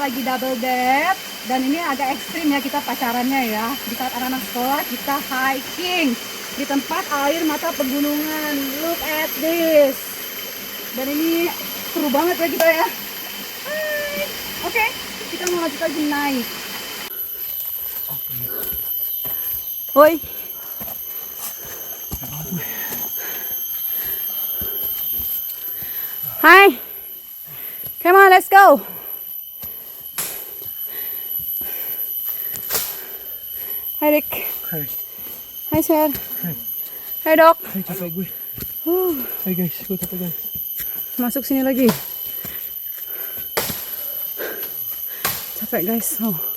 lagi double date dan ini agak ekstrim ya kita pacarannya ya. Di saat anak-anak sekolah kita hiking di tempat air mata pegunungan. Look at this. Dan ini seru banget ya kita ya. Hai. Oke, kita mau lanjut lagi naik. Hoi. Hi. Come on, let's go. Hai Dik. Hai. Hai Sher. Hai. Hai Dok. Hai, capek gue. Hai guys, gue capek guys. Masuk sini lagi. Capek guys. Oh.